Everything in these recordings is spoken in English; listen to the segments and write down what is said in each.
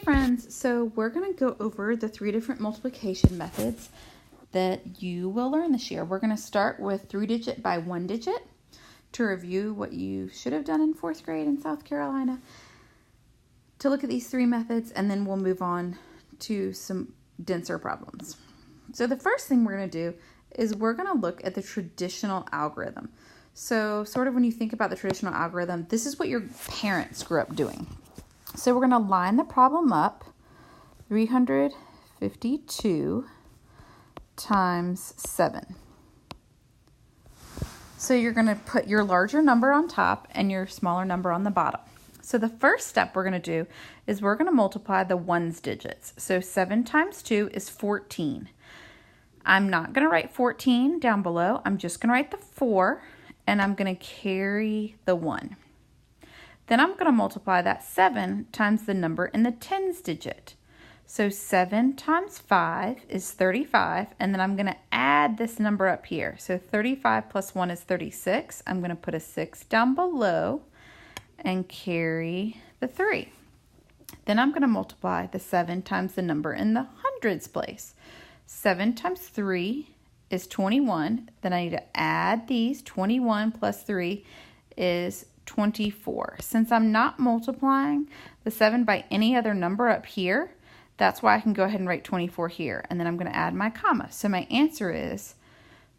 friends, so we're going to go over the 3 different multiplication methods that you will learn this year. We're going to start with 3-digit by 1-digit to review what you should have done in 4th grade in South Carolina, to look at these 3 methods, and then we'll move on to some denser problems. So the first thing we're going to do is we're going to look at the traditional algorithm. So sort of when you think about the traditional algorithm, this is what your parents grew up doing. So we're going to line the problem up, 352 times 7. So you're going to put your larger number on top and your smaller number on the bottom. So the first step we're going to do is we're going to multiply the ones digits. So 7 times 2 is 14. I'm not going to write 14 down below. I'm just going to write the 4, and I'm going to carry the 1. Then I'm going to multiply that 7 times the number in the tens digit. So 7 times 5 is 35, and then I'm going to add this number up here. So 35 plus 1 is 36. I'm going to put a 6 down below and carry the 3. Then I'm going to multiply the 7 times the number in the hundreds place. 7 times 3 is 21. Then I need to add these. 21 plus 3 is 24. Since I'm not multiplying the 7 by any other number up here, that's why I can go ahead and write 24 here. And then I'm going to add my comma. So my answer is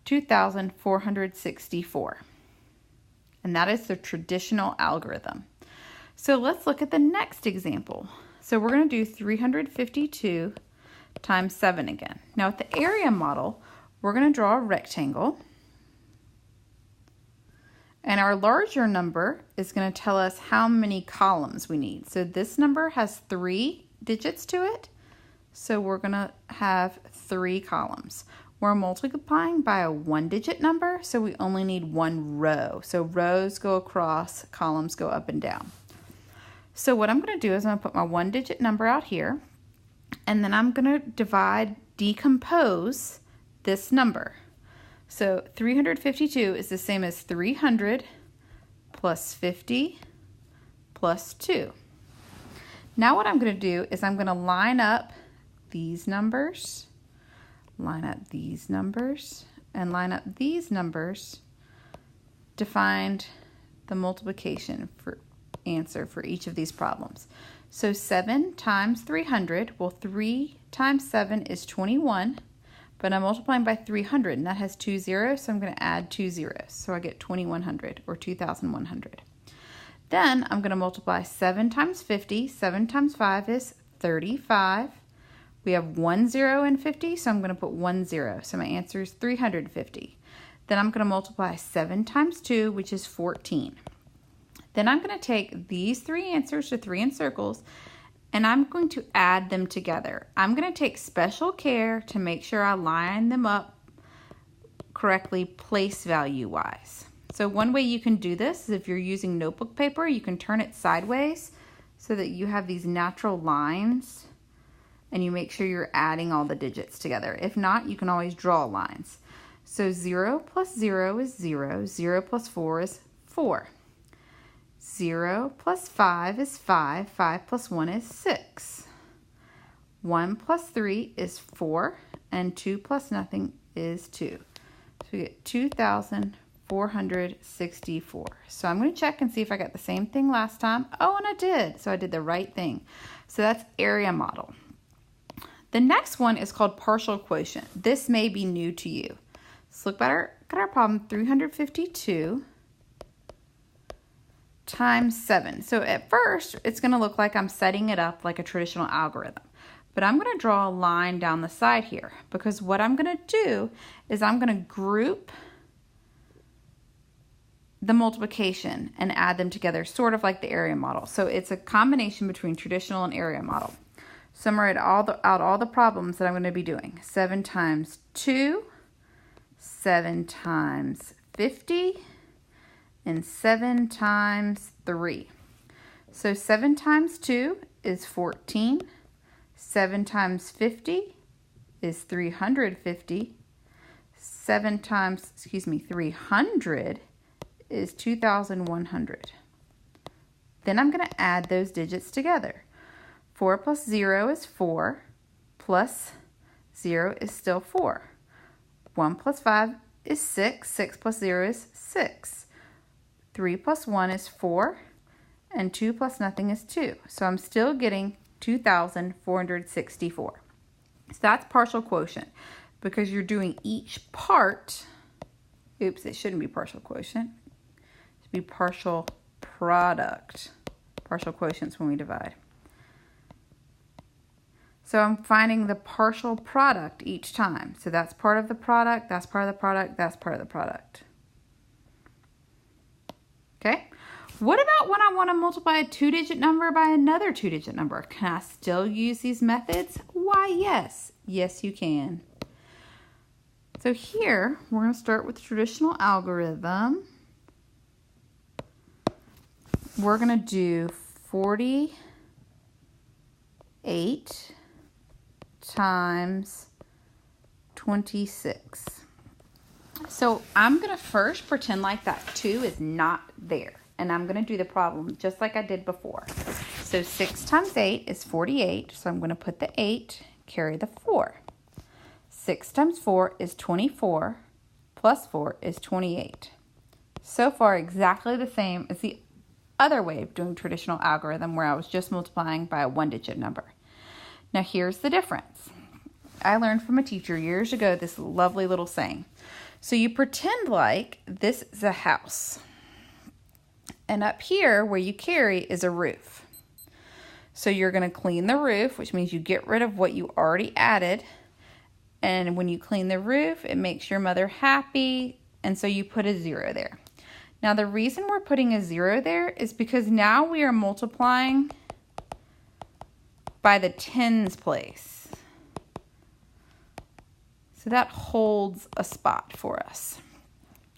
2,464. And that is the traditional algorithm. So let's look at the next example. So we're going to do 352 times 7 again. Now with the area model, we're going to draw a rectangle. And our larger number is going to tell us how many columns we need. So this number has 3 digits to it. So we're going to have 3 columns. We're multiplying by a 1-digit number, so we only need 1 row. So rows go across, columns go up and down. So what I'm going to do is I'm going to put my 1-digit number out here, and then I'm going to decompose this number. So 352 is the same as 300 plus 50 plus 2. Now what I'm going to do is I'm going to line up these numbers, line up these numbers, and line up these numbers to find the multiplication answer for each of these problems. So 7 times 300, well 3 times 7 is 21, but I'm multiplying by 300, and that has 2 zeros, so I'm going to add 2 zeros. So I get 2,100 or 2,100. Then I'm going to multiply 7 times 50. 7 times 5 is 35. We have 1 0 in 50, so I'm going to put 1 0. So my answer is 350. Then I'm going to multiply 7 times 2, which is 14. Then I'm going to take these 3 answers to 3 in circles, and I'm going to add them together. I'm going to take special care to make sure I line them up correctly place value wise. So one way you can do this is if you're using notebook paper, you can turn it sideways so that you have these natural lines and you make sure you're adding all the digits together. If not, you can always draw lines. So 0 plus 0 is 0. 0 plus 4 is 4. 0 plus 5 is 5. 5 plus 1 is 6. 1 plus 3 is 4. And 2 plus nothing is 2. So we get 2,464. So I'm going to check and see if I got the same thing last time. Oh, and I did. So I did the right thing. So that's area model. The next one is called partial quotient. This may be new to you. Let's look at our problem, 352 times 7. So at first, it's going to look like I'm setting it up like a traditional algorithm. But I'm going to draw a line down the side here, because what I'm going to do is I'm going to group the multiplication and add them together, sort of like the area model. So it's a combination between traditional and area model. So I'm going to write out all the problems that I'm going to be doing. 7 times 2, 7 times 50, and 7 times 3. So 7 times 2 is 14. 7 times 50 is 350. 300 is 2,100. Then I'm going to add those digits together. 4 plus 0 is 4, plus 0 is still 4. 1 plus 5 is 6, 6 plus 0 is 6. 3 plus 1 is 4, and 2 plus nothing is 2. So I'm still getting 2,464. So that's partial quotient. Because you're doing each part, oops, it shouldn't be partial quotient. It should be partial product. Partial quotients when we divide. So I'm finding the partial product each time. So that's part of the product, that's part of the product, that's part of the product. Okay? What about when I want to multiply a 2-digit number by another 2-digit number? Can I still use these methods? Why, yes. Yes, you can. So here, we're going to start with the traditional algorithm. We're going to do 48 times 26. So I'm going to first pretend like that 2 is not there. And I'm going to do the problem just like I did before. So 6 times 8 is 48. So I'm going to put the 8, carry the 4. 6 times 4 is 24, plus 4 is 28. So far, exactly the same as the other way of doing traditional algorithm where I was just multiplying by a 1-digit number. Now here's the difference. I learned from a teacher years ago this lovely little saying. So you pretend like this is a house. And up here where you carry is a roof. So you're going to clean the roof, which means you get rid of what you already added. And when you clean the roof, it makes your mother happy. And so you put a 0 there. Now the reason we're putting a 0 there is because now we are multiplying by the tens place. So that holds a spot for us.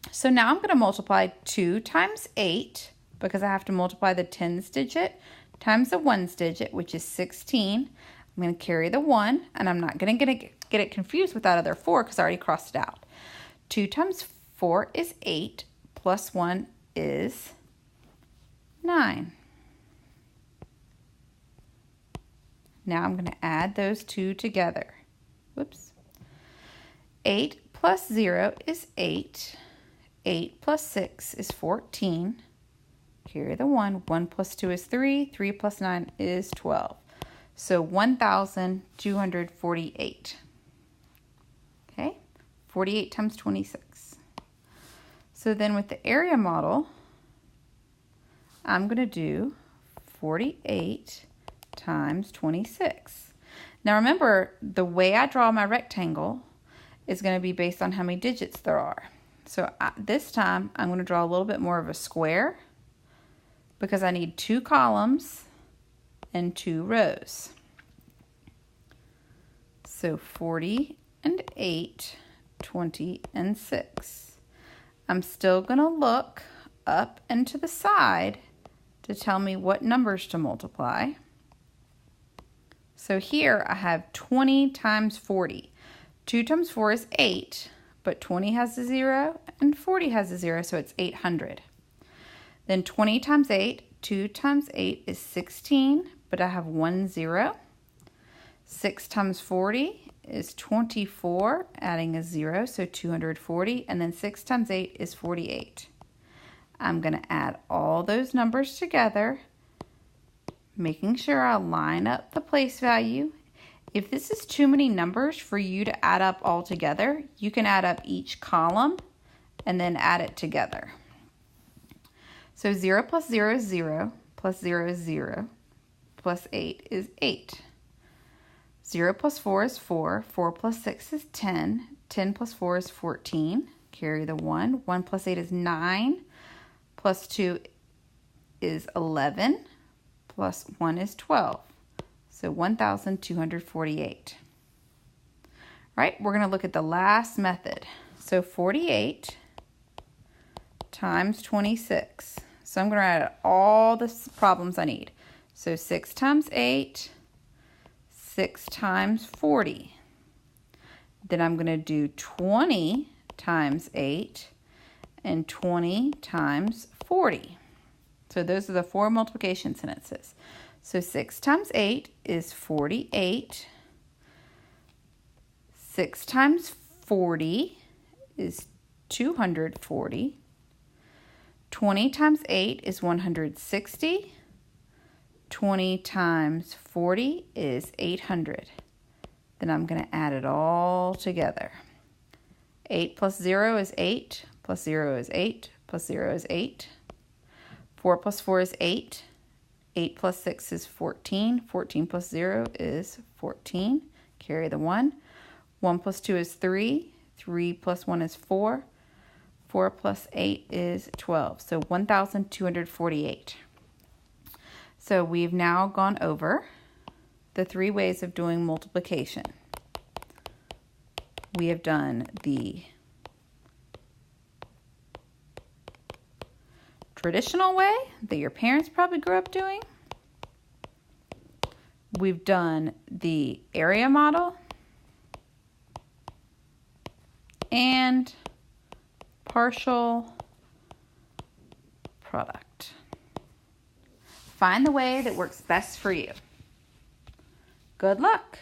So now I'm going to multiply 2 times 8 because I have to multiply the tens digit times the ones digit, which is 16. I'm going to carry the 1, and I'm not going to get it confused with that other 4 because I already crossed it out. 2 times 4 is 8, plus 1 is 9. Now I'm going to add those two together. Whoops. 8 plus 0 is 8. 8 plus 6 is 14. Carry the 1. 1 plus 2 is 3. 3 plus 9 is 12. So 1,248. Okay, 48 times 26. So then with the area model, I'm going to do 48 times 26. Now remember, the way I draw my rectangle is going to be based on how many digits there are. So this time, I'm going to draw a little bit more of a square because I need 2 columns and 2 rows. So 40 and 8, 20 and 6. I'm still going to look up and to the side to tell me what numbers to multiply. So here I have 20 times 40. 2 times 4 is 8, but 20 has a 0 and 40 has a 0, so it's 800. Then 20 times 8, 2 times 8 is 16, but I have 1 0. 6 times 40 is 24, adding a 0, so 240, and then 6 times 8 is 48. I'm going to add all those numbers together, making sure I line up the place value. If this is too many numbers for you to add up all together, you can add up each column and then add it together. So 0 plus 0 is 0, plus 0 is 0, plus 8 is 8. 0 plus 4 is 4, 4 plus 6 is 10, 10 plus 4 is 14, carry the 1, 1 plus 8 is 9, plus 2 is 11, plus 1 is 12. So 1,248. Right, we're going to look at the last method. So 48 times 26. So I'm going to add all the problems I need. So 6 times 8, 6 times 40. Then I'm going to do 20 times 8 and 20 times 40. So those are the 4 multiplication sentences. So 6 times 8 is 48. 6 times 40 is 240. 20 times 8 is 160. 20 times 40 is 800. Then I'm going to add it all together. 8 plus 0 is 8, plus 0 is 8, plus 0 is 8. 4 plus 4 is 8. 8 plus 6 is 14. 14 plus 0 is 14. Carry the 1. 1 plus 2 is 3. 3 plus 1 is 4. 4 plus 8 is 12. So 1,248. So we've now gone over the 3 ways of doing multiplication. We have done the traditional way that your parents probably grew up doing. We've done the area model and partial product. Find the way that works best for you. Good luck.